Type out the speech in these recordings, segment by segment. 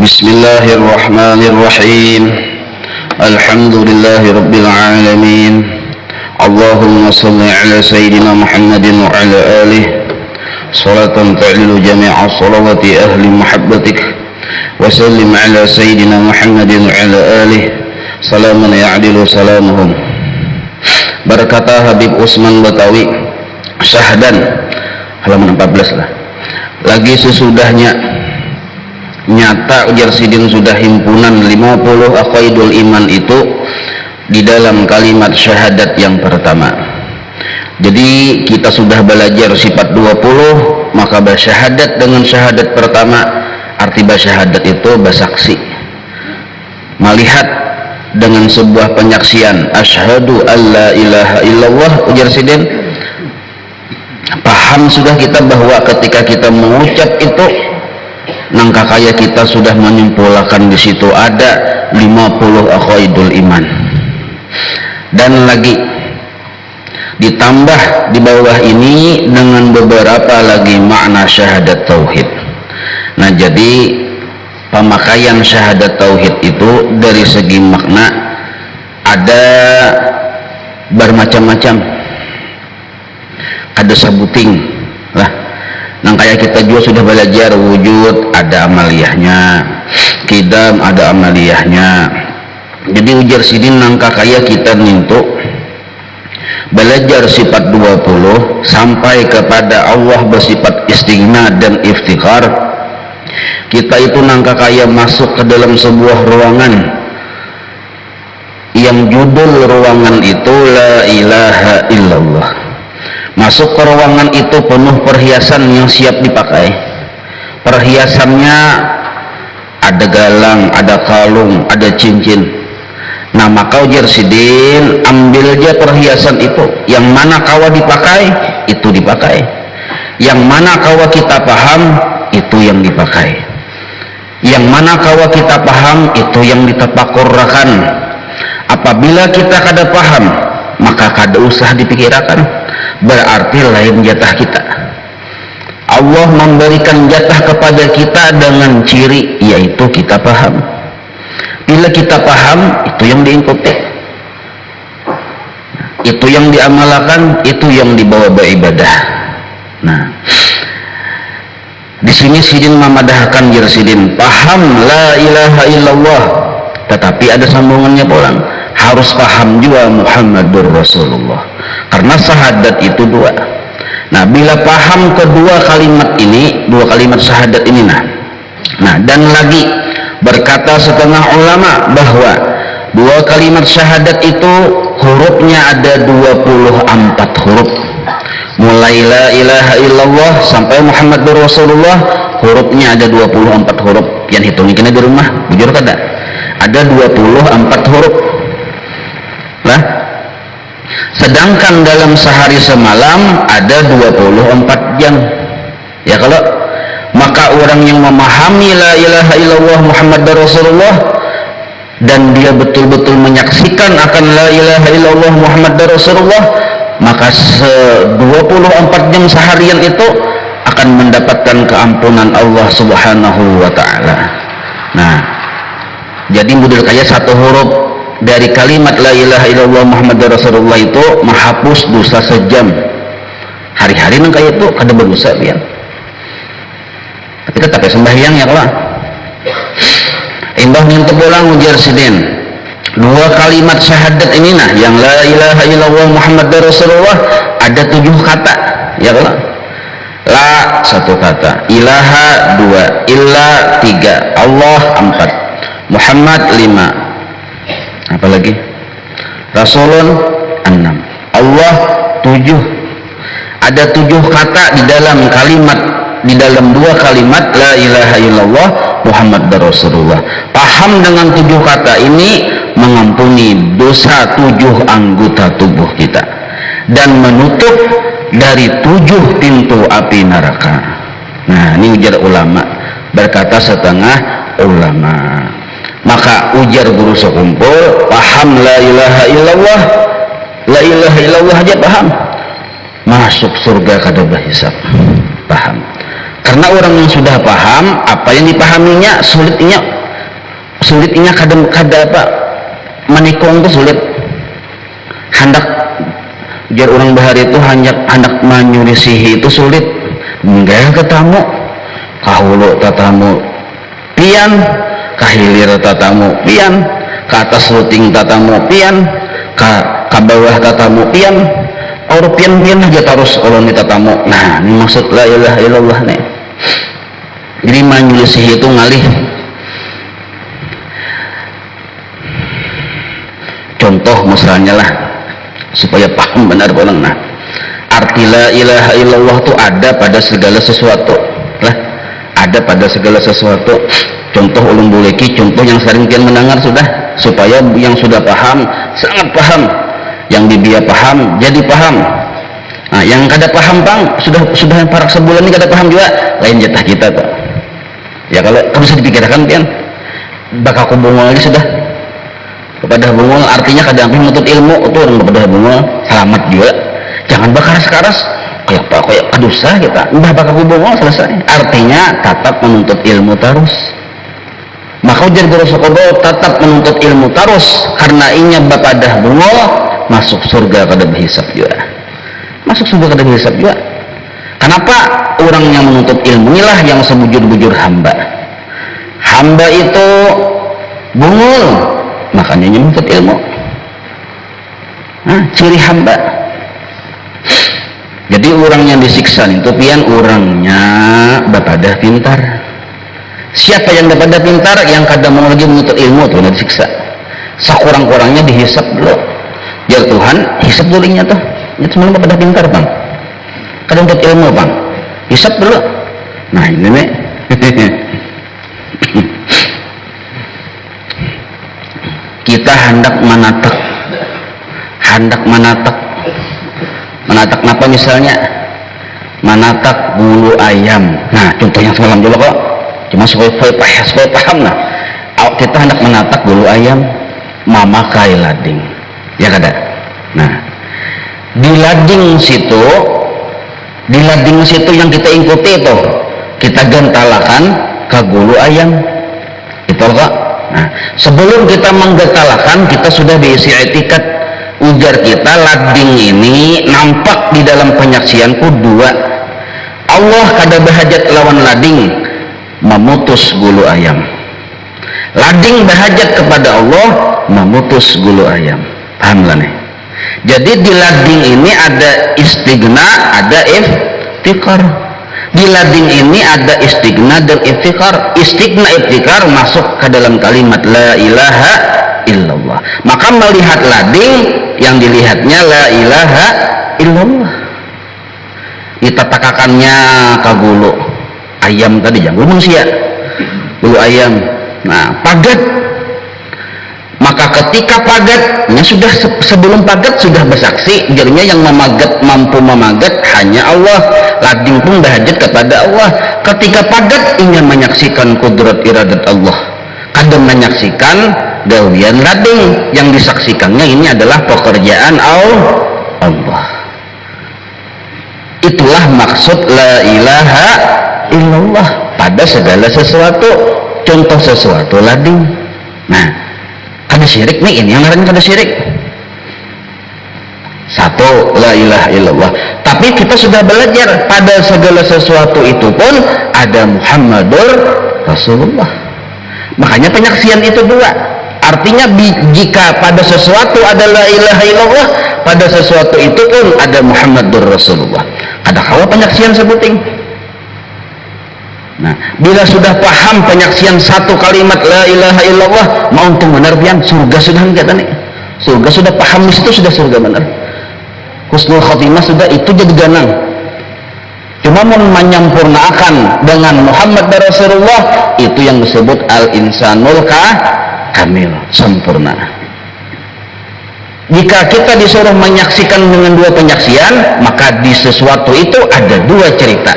Bismillahirrahmanirrahim. Alhamdulillahi alamin. Allahumma salli ala sayyidina Muhammadin wa ala alihi salatan ta'lilu jami'a salawati ahli muhabbatik wa sallim ala sayyidina Muhammadin wa ala alihi salaman ya'dilu salamuhum. Berkata Habib Usman Batawi Syahdan halaman 14 lah. Lagi sesudahnya nyata ujar sidin sudah himpunan 50 aqaidul iman itu di dalam kalimat syahadat yang pertama. Jadi kita sudah belajar sifat 20, maka bersyahadat dengan syahadat pertama, arti bersyahadat itu bersaksi, melihat dengan sebuah penyaksian asyhadu alla ilaha illallah. Ujar sidin paham sudah kita bahwa ketika kita mengucap itu nangka kaya kita sudah menyimpulkan di situ ada 50 aqaidul iman, dan lagi ditambah di bawah ini dengan beberapa lagi makna syahadat tauhid. Nah, jadi pemakaian syahadat tauhid itu dari segi makna ada bermacam-macam, ada sebuting lah. Nah, kayak kita juga sudah belajar wujud ada amaliyahnya, kidam ada amaliyahnya. Jadi ujar sidin nangka kaya kita nintu belajar sifat 20 sampai kepada Allah bersifat istighna dan iftikhar. Kita itu nangka kaya masuk ke dalam sebuah ruangan yang judul ruangan itu la ilaha illallah. Masuk ke ruangan itu penuh perhiasan yang siap dipakai. Perhiasannya ada galang, ada kalung, ada cincin. Nah, maka ujar sidin ambil aja perhiasan itu, yang mana kawa dipakai itu dipakai, yang mana kawa kita paham itu yang dipakai, yang mana kawa kita paham itu yang ditapakurrakan. Apabila kita kada paham maka kada usah dipikirkan, berarti lain jatah kita. Allah memberikan jatah kepada kita dengan ciri yaitu kita paham. Bila kita paham, itu yang diikuti, itu yang diamalkan, itu yang dibawa beribadah. Nah, di sini sidin memadahkan jersidin paham la ilaha illallah, tetapi ada sambungannya pulang, harus paham juga Muhammadur Rasulullah, karena syahadat itu dua. Nah, bila paham kedua kalimat ini, dua kalimat syahadat ini, nah dan lagi berkata setengah ulama bahwa dua kalimat syahadat itu hurufnya ada 24 huruf. Mulai la ilaha illallah sampai Muhammadur Rasulullah hurufnya ada 24 huruf. Yang hitungin di rumah, bujur kada? Ada 24 huruf. Lah, sedangkan dalam sehari semalam ada 24 jam. Ya, kalau maka orang yang memahami la ilaha illallah Muhammad Rasulullah dan dia betul-betul menyaksikan akan la ilaha illallah Muhammad Rasulullah, maka 24 jam seharian itu akan mendapatkan keampunan Allah Subhanahu wa ta'ala. Nah, jadi model kayak satu huruf dari kalimat la ilaha illallah Muhammad Rasulullah itu menghapus dosa sejam. Hari-hari nang kayak itu kada berdosa pian. Tapi tetap sembahyang ya kalau imbah minta pulang ujar sidin dua kalimat syahadat ini yang la ilaha illallah Muhammad Rasulullah ada 7 kata ya kalau la 1 kata, ilaha 2, illa 3, Allah 4, Muhammad 5, apalagi Rasulun 6, Allah 7. Ada 7 kata di dalam kalimat, di dalam 2 kalimat la ilaha illallah Muhammad Rasulullah. Paham dengan 7 kata ini mengampuni dosa 7 anggota tubuh kita dan menutup dari 7 pintu api neraka. Nah, ini ujar ulama, berkata setengah ulama. Maka ujar guru sekumpul paham la ilaha illallah, la ilaha illallah aja paham, masuk surga kada berhisab. Paham. Karena orang yang sudah paham apa yang dipahaminya, sulitnya kadang apa menikung itu sulit. Hendak jar orang bahar itu hendak menyurisihi itu sulit. Enggak ketamu kahulu tatamu pian, kahilir tatamu pian, ke atas luting tatamu pian, ke bawah tatamu pian, orang pian aja terus orang ini tatamu. Nah ini maksud la ilaha illallah nih. Jadi menyulisihi itu ngalih. Contoh misalnya lah supaya paham benar orang. Nah arti la ilaha illallah itu ada pada segala sesuatu lah, ada pada segala sesuatu. Contoh ulun buleki, contoh yang sering kian mendengar sudah, supaya yang sudah paham sangat paham, yang dia paham jadi paham. Nah, yang kada paham bang sudah parak sebulan ini kada paham juga, lain jatah kita tuh. Ya kalau bisa dipikirkan kan, bakal kubungol ini sudah kepada bungol artinya kada sampai menuntut ilmu itu orang kepada bungol selamat juga. Jangan bakaras-karas kayak apa kayak kadusa kita udah bakal kubungol selesai. Artinya tetap menuntut ilmu terus. Maka ujar Guru Sokobo tetap menuntut ilmu terus karena inya bapadah bungol masuk surga kada berhisab juga. Masuk surga kada berhisab juga. Kenapa? Orang yang menuntut ilmu inilah yang sebujur-bujur hamba. Hamba itu bungul, makanya menuntut ilmu. Nah, ciri hamba. Jadi orang yang disiksa itu pian orangnya bapadah pintar. Siapa yang bapadah pintar yang kada mau lagi menuntut ilmu tuh disiksa. Sekurang-kurangnya dihisap dulu. Ya Tuhan, hisap dulu nya tuh. Itu semua bapadah pintar bang. Kada menuntut ilmu bang. Hisap dulu. Nah ini nih. Kita hendak menatak apa misalnya menatak bulu ayam. Nah contoh yang semalam dulu kok cuma supaya paham. Nah kita hendak menatak bulu ayam mamakai lading ya kada. Nah di lading situ yang kita ikuti itu kita gentalakan ke bulu ayam itu kok. Nah, sebelum kita menggentalakan kita sudah diisi etikat. Ujar kita lading ini nampak di dalam penyaksianku dua. Allah kada berhajat lawan lading memutus bulu ayam. Lading berhajat kepada Allah memutus bulu ayam. Paham lah nih? Jadi di lading ini ada istigna, ada iftikar. Di lading ini ada istigna dan iftikar. Istigna iftikar masuk ke dalam kalimat la ilaha illallah. Maka melihat lading yang dilihatnya la ilaha illallah. Ditatakakannya ke bulu ayam tadi, jangan manusia, bulu ayam. Nah pagat. Maka ketika pagatnya sudah sebelum pagat sudah bersaksi, jadinya yang mampu memagat hanya Allah. Lading pun berhajat kepada Allah. Ketika pagat ingin menyaksikan kudrat iradat Allah, kadang menyaksikan gawian lading, yang disaksikannya ini adalah pekerjaan Allah. Itulah maksud la ilaha illallah pada segala sesuatu. Contoh sesuatu lading. Nah kada syirik nih, ini yang namanya kada syirik. Satu, la ilaha illallah. Tapi kita sudah belajar pada segala sesuatu itu pun ada Muhammadur Rasulullah. Makanya penyaksian itu dua. Artinya jika pada sesuatu ada la ilaha illallah, pada sesuatu itu pun ada Muhammadur Rasulullah. Kada kawa penyaksian sebuting. Nah, bila sudah paham penyaksian satu kalimat la ilaha illallah, mau untung benar pian surga sudah enggak nih. Surga sudah paham di situ sudah surga benar. Husnul khotimah sudah itu jadi ganang. Cuma mau menyampurnakan dengan Muhammad Rasulullah itu yang disebut al-insanul kamil, sempurna. Jika kita disuruh menyaksikan dengan dua penyaksian, maka di sesuatu itu ada dua cerita.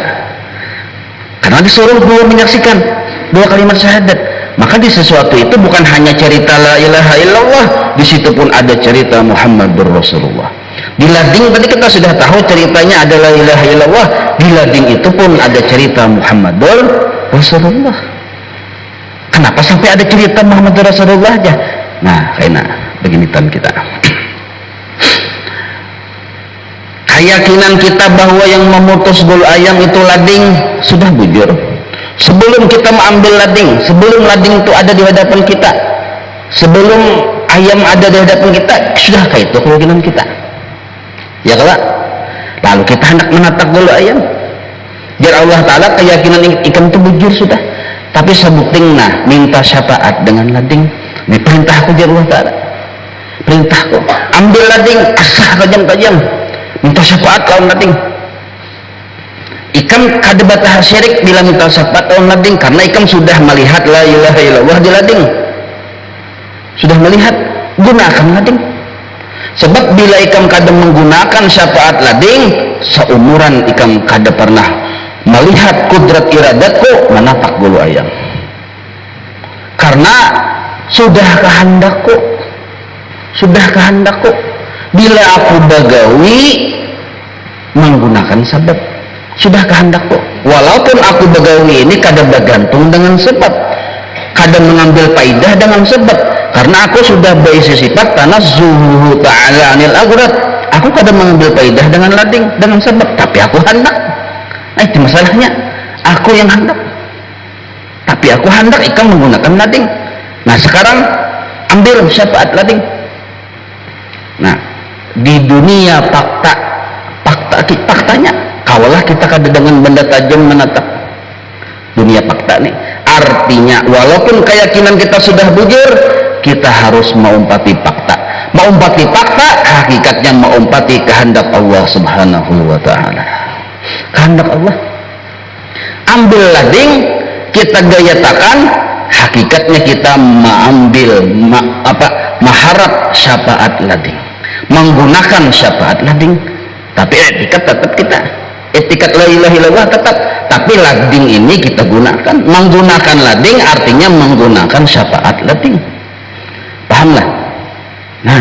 Karena disuruh dua menyaksikan dua kalimat syahadat, maka di sesuatu itu bukan hanya cerita la ilaha illallah, di situ pun ada cerita Muhammadur Rasulullah. Di lading tadi kita sudah tahu ceritanya ada la ilaha illallah, di lading itu pun ada cerita Muhammadur Rasulullah. Kenapa sampai ada cerita Muhammadur Rasulullah aja? Nah, karena begini tan kita. Keyakinan kita bahwa yang memutus bulu ayam itu lading sudah bujur. Sebelum kita mengambil lading, sebelum lading itu ada di hadapan kita, sebelum ayam ada di hadapan kita, sudahkah itu keyakinan kita? Ya kalau lalu kita hendak menatap bulu ayam, biar Allah Ta'ala keyakinan ikan itu bujur sudah. Tapi sebuting nah minta syafaat dengan lading. Ini perintahku jar Allah Ta'ala, perintahku ambil lading asah tajam-tajam, minta syafaat lawan lading. Ikam kada batah syirik bila minta syafaat lawan lading, karena ikam sudah melihat la ilaha illallah di lading, sudah melihat, gunakan lading. Sebab bila ikam kada menggunakan syafaat lading, seumuran ikam kada pernah melihat kudrat iradatku menapak bulu ayam. Karena sudah kehendakku, sudah kehendakku. Bila aku bagawi menggunakan sebab, sudah kehendakku. Walaupun aku bagawi ini kadang bergantung dengan sebab, kadang mengambil faidah dengan sebab, karena aku sudah berisi sifat tanazzuhu ta'ala anil aghrad. Aku kadang mengambil faidah dengan lading, dengan sebab, tapi aku hendak. Nah, itu masalahnya, aku yang hendak, tapi aku hendak ikam menggunakan lading. Nah sekarang ambil syafaat lading. Nah di dunia faktanya kawalah kita kada dengan benda tajam menatap dunia fakta nih. Artinya walaupun keyakinan kita sudah bujur, kita harus mengumpati fakta. Mengumpati fakta hakikatnya mengumpati kehendak Allah Subhanahu wa Ta'ala, kehendak Allah. Ambil lading, kita gayatakan, hakikatnya kita mengharap syafaat lading, menggunakan syafaat lading. Tapi etikat tetap kita, etikat la ilaha illallah tetap, tapi lading ini kita gunakan. Menggunakan lading artinya menggunakan syafaat lading, pahamlah? Nah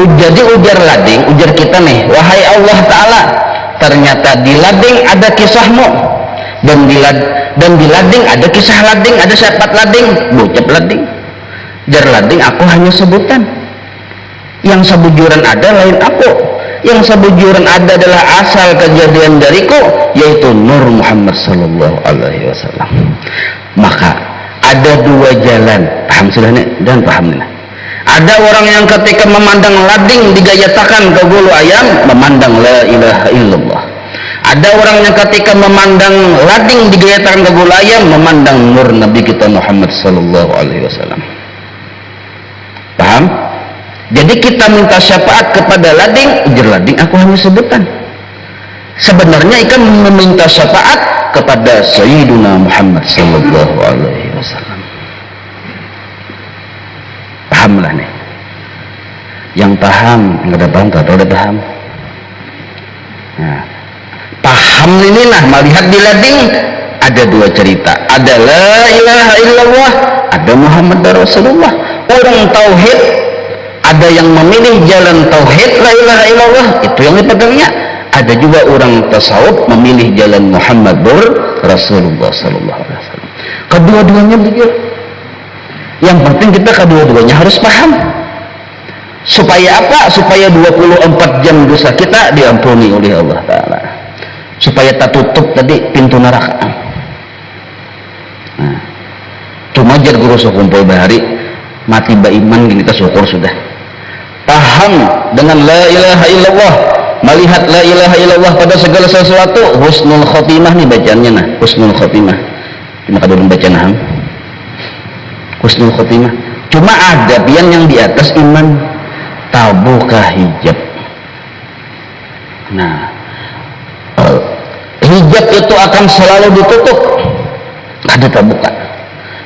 jadi ujar lading, ujar kita nih, wahai Allah Ta'ala, ternyata di lading ada kisahmu, dan di lading ada kisah lading, ada syafaat lading, bocap lading. Jar lading aku hanya sebutan, yang sebujuran ada lain aku, yang sebujuran ada adalah asal kejadian dariku, yaitu Nur Muhammad Sallallahu Alaihi Wasallam. Maka ada dua jalan, paham sudah nih dan paham nih. Ada orang yang ketika memandang lading digayatakan ke bulu ayam, memandang la ilaha illallah. Ada orang yang ketika memandang lading digayatakan ke bulu ayam, memandang nur Nabi kita Muhammad Sallallahu Alaihi Wasallam. Paham? Jadi kita minta syafaat kepada lading, ujar lading aku hanya sebutan. Sebenarnya ikan meminta syafaat kepada Sayyiduna Muhammad Sallallahu Alaihi Wasallam. Pahamlah nih. Yang paham, nggak ada paham, tak ada paham. Nah, paham ini lah, melihat di lading ada dua cerita, ada la ilaha illallah, ada Muhammad Rasulullah. Orang tauhid ada yang memilih jalan tauhid la ilaha illallah, itu yang dipegangnya. Ada juga orang tasawuf memilih jalan Muhammad Rasulullah Sallallahu Alaihi Wasallam. Kedua-duanya begitu. Yang penting kita kedua-duanya harus paham. Supaya apa? Supaya 24 jam dosa kita diampuni oleh Allah Ta'ala, supaya tak tutup tadi pintu neraka. Nah, cuma jar guru kumpul bahari mati baiman kita syukur sudah. Paham dengan la ilaha illallah, melihat la ilaha illallah pada segala sesuatu, husnul khotimah nih bacaannya. Nah husnul khotimah cuma kada bacaan ham husnul khotimah, cuma ada pian yang di atas iman, tabuka hijab. Nah hijab itu akan selalu ditutup, kada terbuka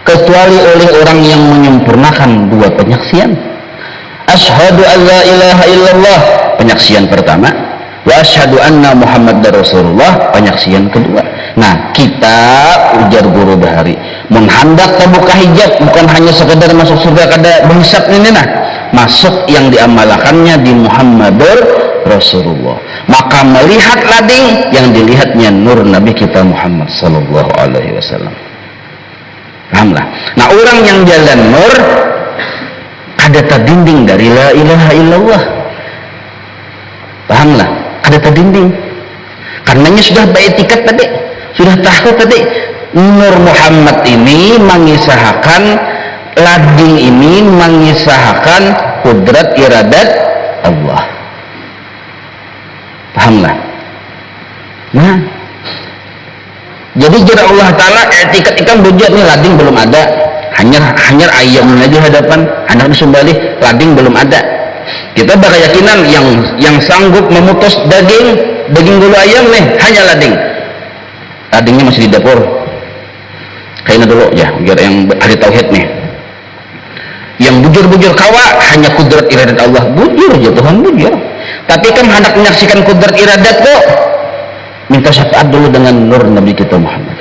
kecuali oleh orang yang menyempurnakan dua penyaksian. Asyhadu an la ilaha illallah, penyaksian pertama, wa asyhadu anna Muhammad Rasulullah, penyaksian kedua. Nah kita ujar guru bahari menghendak terbuka hijab, bukan hanya sekedar masuk surga kada berhisab ini, nah masuk yang diamalkannya di Muhammadur Rasulullah. Maka melihat lading, yang dilihatnya nur Nabi kita Muhammad sallallahu alaihi wasallam. Pahamlah. Nah, orang yang jalan nur ada terdinding dari la ilaha illallah. Pahamlah, ada terdinding. Karenanya sudah baitikat tadi, sudah tahu tadi, nur Muhammad ini mengisahkan, lading ini mengisahkan kudrat iradat Allah. Pahamlah. Nah, jadi jira Allah Ta'ala etikat ikan bujat nih, lading belum ada, hanya ayam aja hadapan anak disembelih, lading belum ada. Kita berkeyakinan yang sanggup memutus daging bulu ayam nih hanya lading. Ladingnya masih di dapur. Kayaknya dulu ya, biar yang ahli tauhid nih. Yang bujur-bujur kawa hanya kudrat iradat Allah, bujur ya Tuhan, bujur. Tapi kan hendak menyaksikan kudrat iradat kok, minta syafaat dulu dengan nur Nabi kita Muhammad.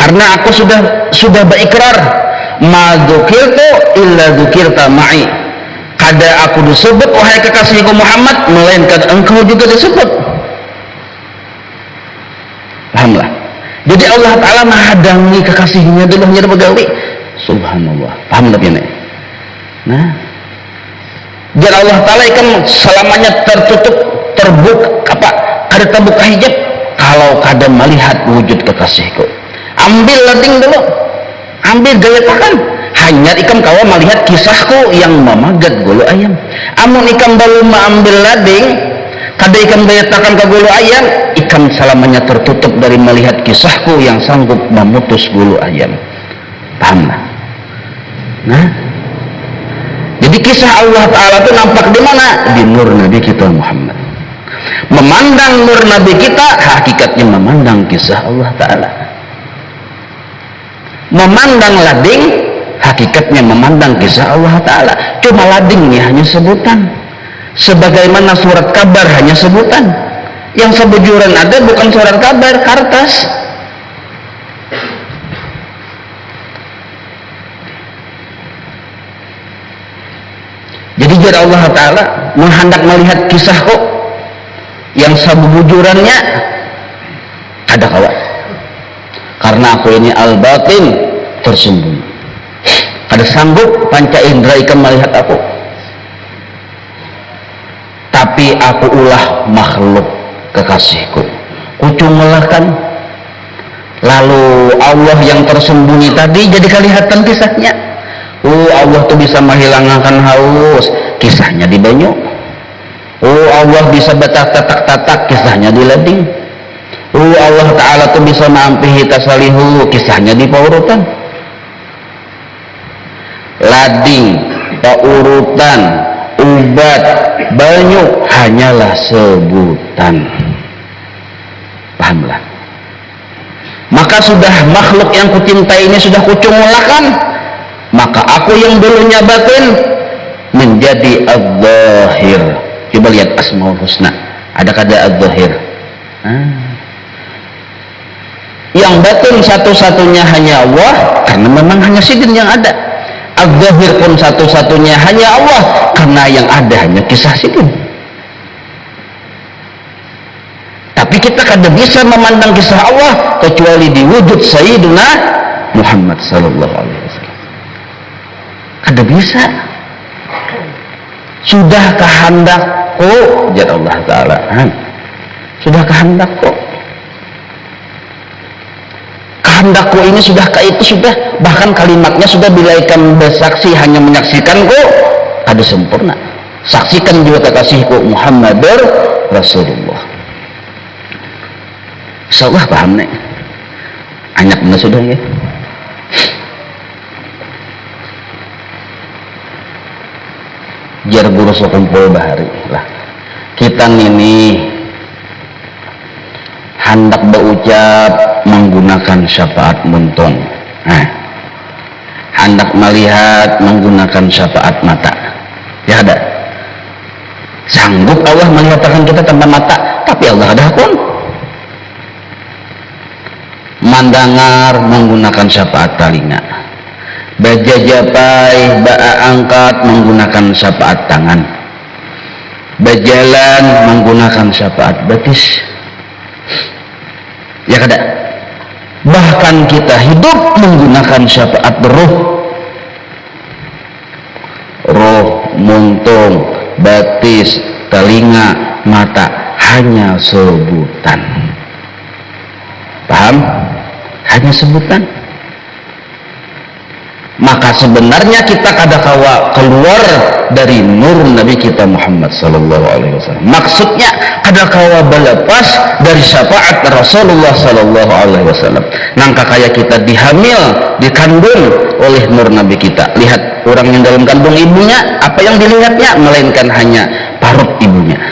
Karena aku sudah berikrar, ma dzukirtu illa dzukirta ma'i. Kada aku disebut wahai kekasihku Muhammad, melainkan engkau juga disebut. Pahamlah. Jadi Allah Ta'ala menghadang kekasihnya dulu hanya begawi. Subhanallah. Paham lebih nih. Nah, jadi Allah Ta'ala kan selamanya tertutup, terbuka kada terbuka hijab kalau kada melihat wujud kekasihku. Ambil lading dulu, ambil gaya takan. Hanya ikam kawa melihat kisahku yang memagat gulu ayam. Amun ikam baru mengambil lading, kada ikam gaya takan ke gulu ayam, ikam selamanya tertutup dari melihat kisahku yang sanggup memutus gulu ayam. Paham? Nah, jadi kisah Allah Ta'ala itu nampak di mana? Di nur Nabi kita Muhammad. Memandang nur Nabi kita, hakikatnya memandang kisah Allah Ta'ala. Memandang lading, hakikatnya memandang kisah Allah Ta'ala. Cuma ladingnya hanya sebutan, sebagaimana surat kabar hanya sebutan. Yang sebujuran ada bukan surat kabar, kertas. Jadi jika Allah Ta'ala menghendak melihat kisahku yang sebujurannya ada kawan, karena aku ini al-batin, tersembunyi. Kada sanggup panca indera ikan melihat aku, tapi aku ulah makhluk kekasihku, kucungulahkan. Lalu Allah yang tersembunyi tadi jadi kelihatan kisahnya. Allah tuh bisa menghilangkan haus, kisahnya di banyu. Allah bisa tatak-tatak, kisahnya di lading. Allah Ta'ala tuh bisa mampihi tasalihu, kisahnya di paurutan. Lading, paurutan, ubat, banyu hanyalah sebutan. Pahamlah. Maka sudah makhluk yang kucintai ini sudah kucungulakan, maka aku yang dulunya batin menjadi az-zahir. Coba lihat Asmaul Husna, ada kata az-zahir. Yang batin satu-satunya hanya Allah, karena memang hanya sidin yang ada. Az-zahir pun satu-satunya hanya Allah, karena yang ada hanya kisah sidin. Tapi kita kada bisa memandang kisah Allah kecuali di wujud Sayyiduna Muhammad sallallahu alaihi wasallam. Kada bisa. Sudah kehendakku, jad Allah Ta'ala, sudah kehendakku. Kehendakku ini sudah itu sudah, bahkan kalimatnya sudah, bila ikan bersaksi hanya menyaksikanku, ada sempurna. Saksikan juga kekasihku Muhammadur Rasulullah. Insyaallah paham nih. Anyak benar sudah ya. Jar guru kumpul bahari lah. Kita ini hendak berucap menggunakan syafaat munton. Hendak melihat menggunakan syafaat mata. Ya ada. Sanggup Allah melihatkan kita tanpa mata, tapi Allah ada pun. Mandangar menggunakan syafaat telinga. Bajajapai, ba'a angkat menggunakan syafaat tangan. berjalan menggunakan syafaat batis, ya kada? Bahkan kita hidup menggunakan syafaat roh, muntung, batis, telinga, mata, hanya sebutan. Paham? Hanya sebutan. Maka sebenarnya kita kadakawa keluar dari nur Nabi kita Muhammad sallallahu alaihi wasallam. Maksudnya kadakawa belepas dari syafaat Rasulullah sallallahu alaihi wasallam. Nangka kayak kita dihamil, dikandung oleh nur Nabi kita. Lihat orang yang dalam kandung ibunya, apa yang dilihatnya melainkan hanya parut ibunya.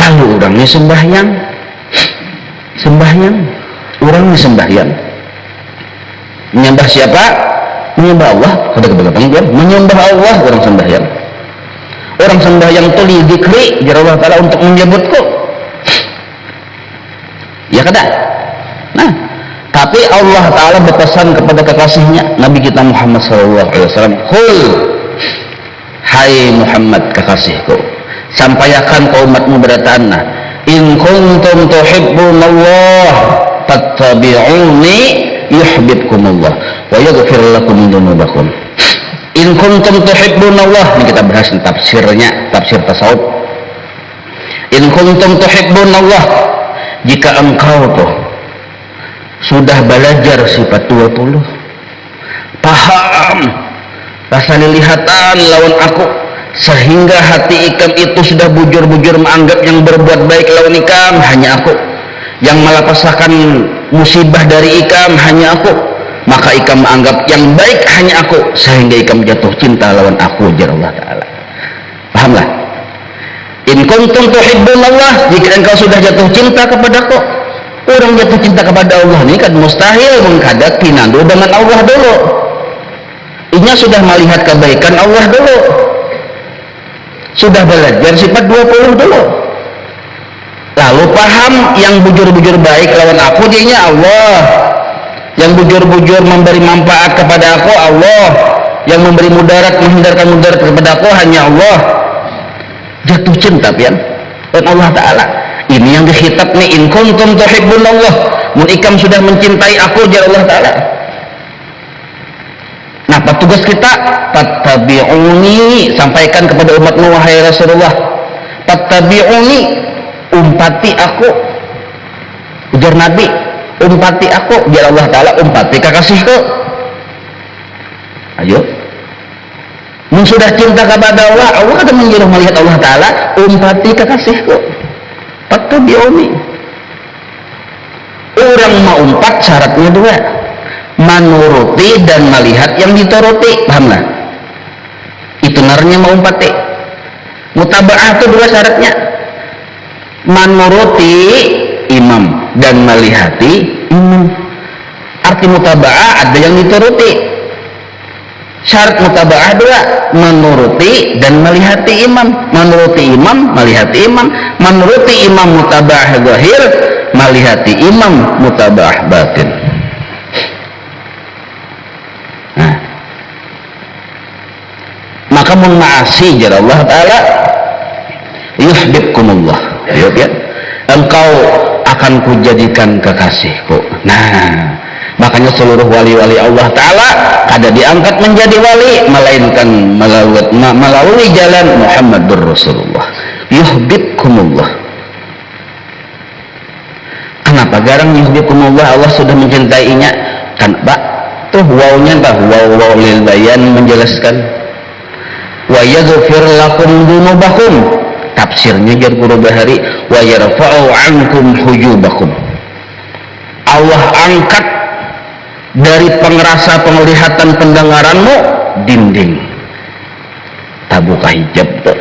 Lalu orangnya sembahyang. Orang sembahyang, menyembah siapa? Menyembah Allah. Kada keberatan kan? Menyembah Allah orang sembahyang. Orang sembahyang itu didikri jar Allah Taala untuk menyebutku. Ya kada? Nah, tapi Allah Taala berpesan kepada kekasihnya Nabi kita Muhammad sallallahu alaihi wasallam, "Qul, hai Muhammad kekasihku, sampaikan ke umatmu berataanna, in kuntum tuhibbunallah fattabi'uni yuhibbukumullah wa yaghfir lakum dzunubakum." In kuntum tuhibbunallah, ini kita bahas tafsirnya, tafsir tasawuf. In kuntum tuhibbunallah, jika engkau tuh sudah belajar sifat 20, paham rasa lilihatan lawan aku, sehingga hati ikam itu sudah bujur-bujur menganggap yang berbuat baik lawan ikam hanya aku, yang melapasakan musibah dari ikam hanya aku, maka ikam menganggap yang baik hanya aku, sehingga ikam jatuh cinta lawan aku, jar Allah Ta'ala. Pahamlah? In kuntum tuhibbunallah, jika engkau sudah jatuh cinta kepadaku. Orang jatuh cinta kepada Allah ini kan mustahil mengkadat tinandu dengan Allah dulu. Inya sudah melihat kebaikan Allah dulu, sudah belajar sifat 20 dulu, lalu paham yang bujur-bujur baik lawan aku dianya Allah, yang bujur-bujur memberi manfaat kepada aku Allah, yang memberi mudarat menghindarkan mudarat kepada aku hanya Allah. Jatuh cinta pian dan Allah Ta'ala. Ini yang dihitab nih, in kuntum tuhibbunallah, mun ikam sudah mencintai aku jar Allah Ta'ala. Nah, tugas kita fattabi'uni, sampaikan kepada umatmu wahai Rasulullah, fattabi'uni, umpati aku, ujar Nabi, umpati aku, biar Allah Ta'ala umpati kekasihku. Ayo, mun sudah cinta kepada Allah, Allah kata menyuruh melihat Allah Ta'ala, umpati kekasihku, fattabi'uni. Orang mau umpat syaratnya dua, menuruti dan melihat yang dituruti. Paham lah? Itu narnya mau umpati. Mutaba'ah itu dua syaratnya, menuruti imam dan melihati imam. Arti mutaba'ah ada yang dituruti. Syarat mutaba'ah dua, menuruti dan melihati imam. Menuruti imam, melihati imam. Menuruti imam mutaba'ah zahir, melihati imam mutaba'ah batin. Nah, maka mun ma'asi jar Allah Ta'ala, yuhibbukumullah, ya, engkau akan kujadikan kekasihku. Nah, makanya seluruh wali-wali Allah Ta'ala kada diangkat menjadi wali melainkan melalui jalan Muhammadur Rasulullah. Yuhibbukumullah. Kenapa garang yuhibbukumullah? Allah sudah mencintainya. Kan Pak, tuh wawnya entah waw lil bayan menjelaskan wa yaghfir lakum dzunubakum, tafsirnya jar guru bahari wa yarfa'u ankum hujubakum, Allah angkat dari pengerasa penglihatan pendengaranmu dinding, tabuka hijab tuh.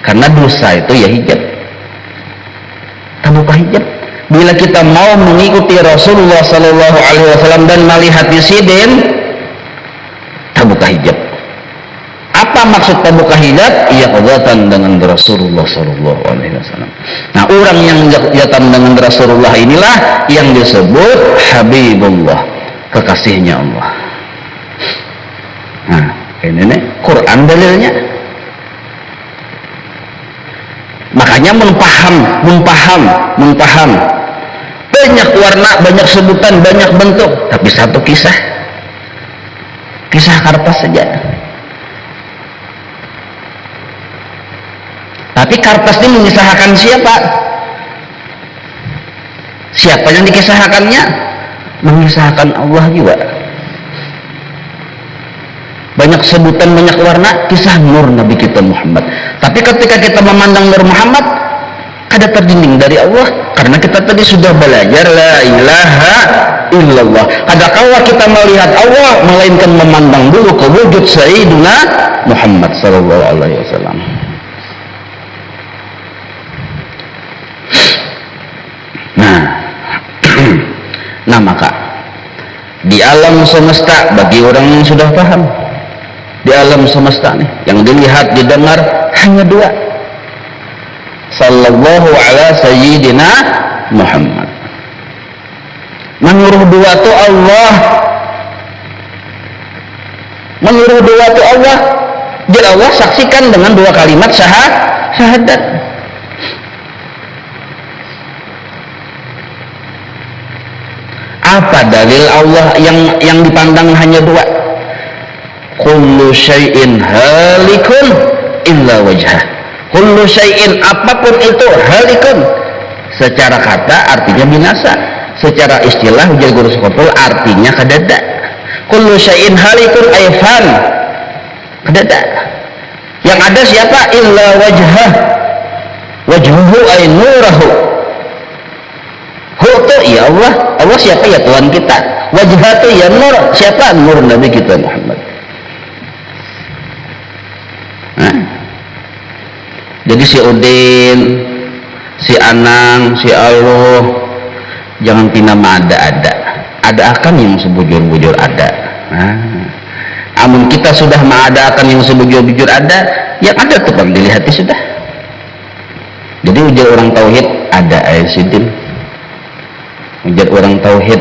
Karena dosa itu ya hijab, tabuka hijab. Bila kita mau mengikuti Rasulullah Sallallahu Alaihi Wasallam dan melihat sidin, tabuka hijab. Apa maksud tabuka hijab? Iya qadatan dengan Rasulullah Sallallahu Alaihi Wasallam. Nah, orang yang jatan dengan Rasulullah inilah yang disebut Habibullah, kekasihnya Allah. Nah, ini Quran dalilnya. Makanya mempaham banyak warna, banyak sebutan, banyak bentuk, tapi satu kisah karpas saja. Tapi karpas ini mengisahkan siapa? Siapa yang dikisahkannya? Mengisahkan Allah juga. Banyak sebutan, banyak warna, kisah nur Nabi kita Muhammad. Tapi ketika kita memandang nur Muhammad, kada terdinding dari Allah, karena kita tadi sudah belajar la ilaha illallah. Kada kala kita melihat Allah, melainkan memandang dulu ke wujud Sayyidina Muhammad sallallahu alaihi wasallam. Nah maka di alam semesta, bagi orang yang sudah paham, di alam semesta nih yang dilihat didengar hanya dua, sallallahu ala sayyidina Muhammad. Menyuruh dua itu Allah, menyuruh dua itu Allah. Jadi Allah saksikan dengan dua kalimat syahadat. Apa dalil Allah yang dipandang hanya dua? Kullu syai'in halikun illa wajhah. Kullu syai'in, apapun itu, halikun secara kata artinya binasa, secara istilah ujar guru sekopul artinya kadada. Kullu syai'in halikun ayfan, kadada. Yang ada siapa? Illa wajhah, wajhuhu ay nurahu. Hu itu ya Allah, Allah siapa? Ya Tuhan kita. Wajah itu ya nur, siapa? Nur Nabi kita Muhammad. Jadi si Udin, si Anang, si Allah, jangan tinama ada akan yang sebujur-bujur ada. Amun kita sudah mengadakan yang sebujur-bujur ada, yang ada tuh bang dilihat sudah. Jadi ujar orang tauhid ada Sidin, ujar orang tauhid.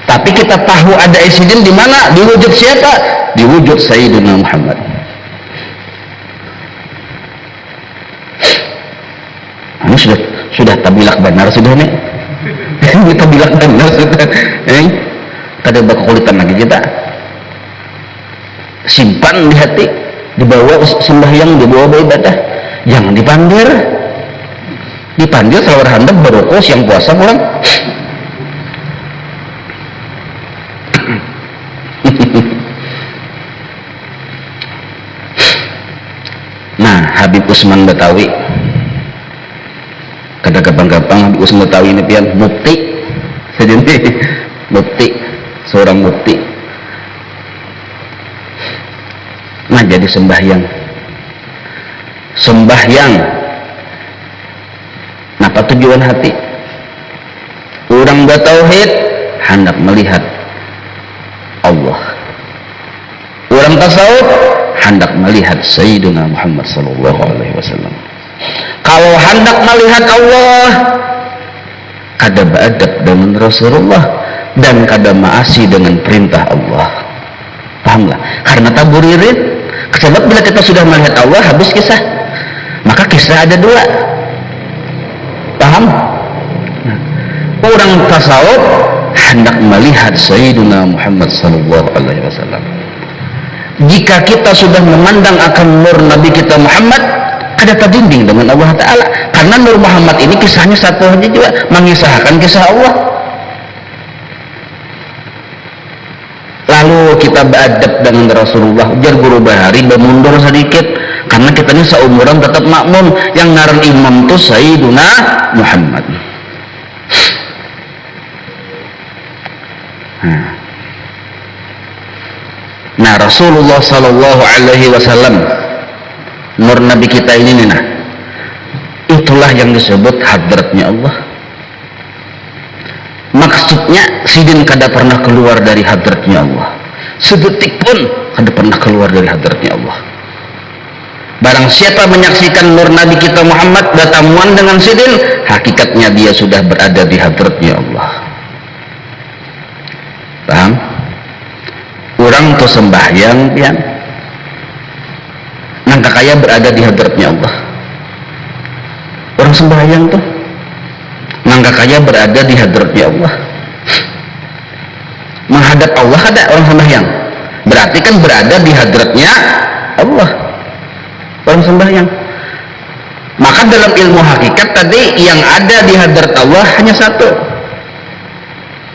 Tapi kita tahu ada Sidin di mana? Di wujud siapa? Di wujud Sayyidina Muhammad. Ini sudah tabilak benar sudah nih. Ini tabilak benar sudah. Kada berkekulitan lagi kita. Simpan di hati, dibawa sembahyang, dibawa beribadah. Jangan dipandir. Dipandir selawar handap berukos yang puasa pulang. Nah, Habib Usman Betawi, kada gampang-gampang Habib Usman Betawi ini pian mufti, sedini mufti, seorang mufti. Nah, jadi sembahyang, apa tujuan hati? Orang bertauhid hendak melihat Allah. Orang tasawuf hendak melihat Sayyidina Muhammad sallallahu alaihi wasallam. Kalau hendak melihat Allah, kada beradab dengan Rasulullah dan kada maasi dengan perintah Allah. Pahamlah? Karena taburirin. Sebab bila kita sudah melihat Allah, habis kisah. Maka kisah ada dua. Paham? Orang tasawuf hendak melihat Sayyidina Muhammad sallallahu alaihi wasallam. Jika kita sudah memandang akan nur Nabi kita Muhammad, kada terdinding dengan Allah Ta'ala. Karena nur Muhammad ini kisahnya satu saja juga, mengisahkan kisah Allah. Lalu kita beradab dengan Rasulullah. Ujar guru Bahari bermundur sedikit, karena kita ini seumuran tetap makmum. Yang ngaran imam itu Sayyiduna Muhammad. Nah, Rasulullah sallallahu alaihi wasallam, nur Nabi kita ini nih, itulah yang disebut hadratnya Allah. Maksudnya sidin kada pernah keluar dari hadratnya Allah, sedetik pun kada pernah keluar dari hadratnya Allah. Barang siapa menyaksikan nur Nabi kita Muhammad bertamuan dengan sidin, hakikatnya dia sudah berada di hadratnya Allah. Paham? Orang tuh sembahyang pian nangka kaya berada di hadratnya Allah. Orang sembahyang tuh nangka kaya berada di hadratnya Allah. Menghadap Allah ada orang sembahyang, berarti kan berada di hadratnya Allah orang sembahyang. Maka dalam ilmu hakikat tadi yang ada di hadrat Allah hanya satu,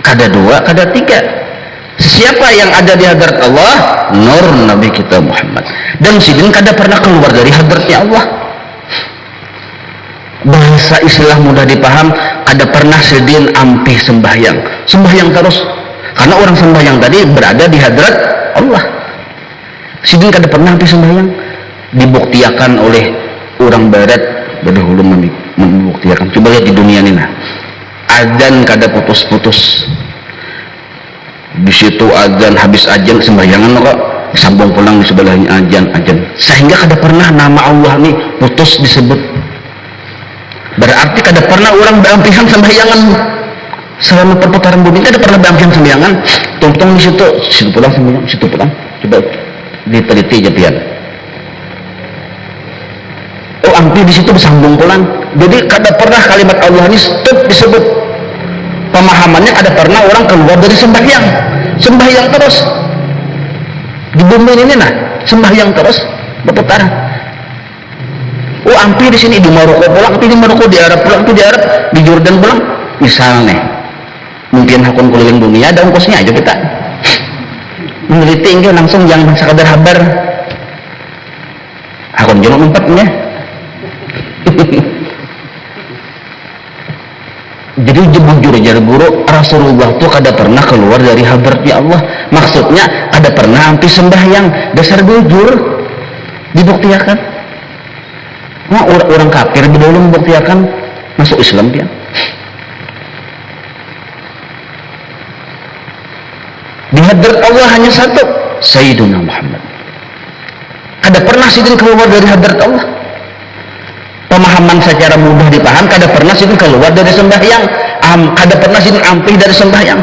kada dua, kada tiga. Siapa yang ada di hadrat Allah? Nur Nabi kita Muhammad. Dan sidin kada pernah keluar dari hadratnya Allah. Bahasa istilah mudah dipaham, kada pernah sidin ampih sembahyang, sembahyang terus. Karena orang sembahyang tadi berada di hadrat Allah. Sidin kada pernah ampih sembahyang. Dibuktikan oleh orang barat berdahulu membuktikan. Coba lihat di dunia ini, nah, adzan kada putus-putus. Di situ adzan, habis adzan sembahyangan kok sambung pulang di sebelahnya adzan, sehingga kada pernah nama Allah nih putus disebut. Berarti kada pernah orang berampihan sembahyangan selama perputaran bumi, kada pernah berampihan sembahyangan. Tungtung di situ pulang sembahyang, situ pulang. Coba diteliti aja pian. Oh, ampi di situ bersambung pulang. Jadi kada pernah kalimat Allah ini stop disebut. Pemahamannya ada pernah orang keluar dari sembahyang, sembahyang terus di bumi ini, nah, sembahyang terus berputar. Oh, ampi di sini di Maroko pulang, ampi di Maroko, di Arab pulang, ampi di Arab, di Jordan pulang, misalnya. Mungkin hakun keliling dunia ada ongkosnya aja kita meneliti enggak langsung, jangan sekadar habar hakun jono empatnya. Jadi jujur jar guru, Rasulullah itu kada pernah keluar dari hadratnya Allah. Maksudnya kada pernah ampi sembahyang, dasar jujur dibuktikan. Nah, orang kafir dulu membuktikan masuk Islam dia. Di hadrat Allah hanya satu, Sayyiduna Muhammad. Kada pernah sidin keluar dari hadrat Allah. Pemahaman secara mudah dipaham, kada pernah sidin keluar dari sembahyang, kada pernah sidin ampih dari sembahyang.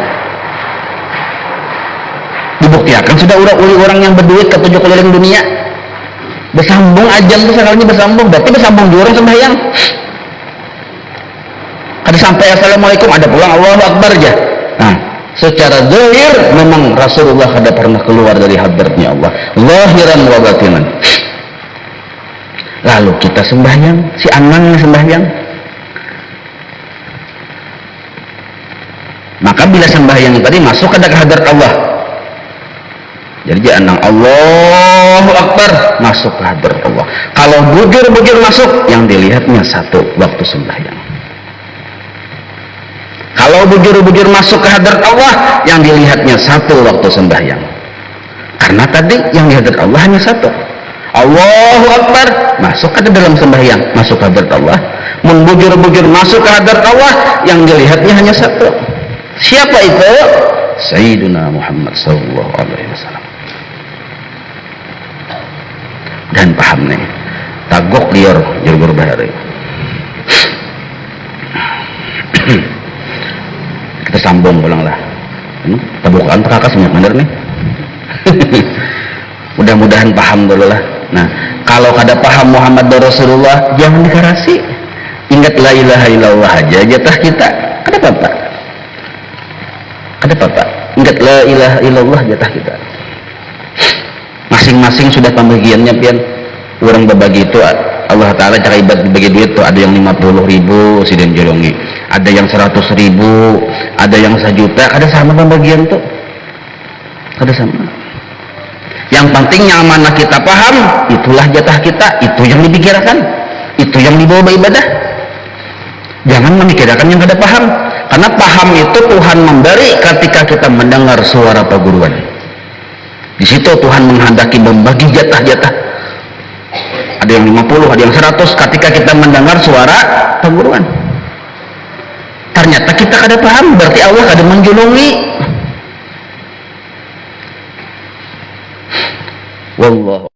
Dibuktikan sudah orang yang berduit ketujuh keliling dunia, bersambung ajan itu sekalinya bersambung, berarti bersambung di orang sembahyang. Kada sampai assalamualaikum ada pulang Allahu Akbar aja. Nah, secara zahir memang Rasulullah kada pernah keluar dari hadratnya Allah, zahiran wa batinan. Lalu kita sembahyang, si Anang sembahyang. Maka bila sembahyang tadi masuk ke hadrat Allah, jadi dia Anang Allahu Akbar masuk ke hadrat Allah. Kalau bujur-bujur masuk, yang dilihatnya satu waktu sembahyang. Kalau bujur-bujur masuk ke hadrat Allah, yang dilihatnya satu waktu sembahyang. Karena tadi yang di hadrat Allah hanya satu. Allahu Akbar masuk ke dalam sembahyang, masuk ke hadrat Allah. Membujur-bujur masuk ke hadrat Allah, yang dilihatnya hanya satu. Siapa itu? Sayyiduna Muhammad sallallahu alaihi wasallam. Dan paham nih, tagok liar jurgur bahari. Kita sambung ulang lah. Tabukaan kakak semuanya bener nih. Mudah-mudahan paham dulu lah. Nah, kalau kada paham Muhammad Rasulullah, jangan dikarasi. Ingat la ilaha illallah aja jatah kita. Kada apa-apa. Kada apa-apa. Ingat la ilaha illallah jatah kita. Masing-masing sudah pembagiannya pian. Orang berbagi itu Allah Ta'ala cara ibad bagi duit tuh ada yang 50.000 sidin jolongi, ada yang 100.000, ada yang 1 juta, ada sama pembagian tuh, ada sama. Yang penting yang mana kita paham, itulah jatah kita, itu yang dipikirkan, itu yang dibawa ibadah. Jangan memikirkan yang kada paham, karena paham itu Tuhan memberi ketika kita mendengar suara perguruan. Di situ Tuhan menghendaki membagi jatah-jatah. Ada yang 50, ada yang 100 ketika kita mendengar suara perguruan. Ternyata kita kada paham, berarti Allah kada menjulungi. Wallahu